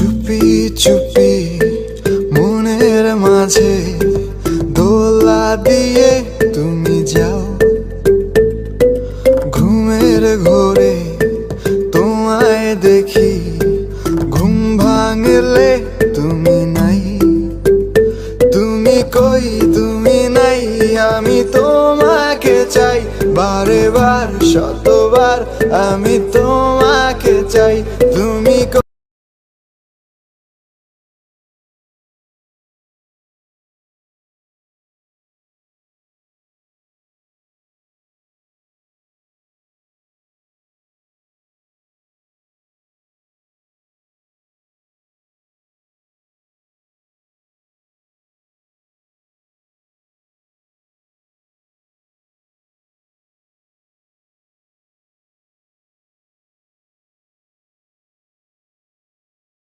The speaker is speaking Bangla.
চুপি চুপি মনের মাঝে দোলা দিয়ে তুমি যাও, ঘুমের ঘোরে তোমায় দেখি, ঘুম ভাঙলে তুমি নাই। তুমি কই তুমি নাই, আমি তোমাকে চাই, বারে বার শতবার আমি তোমার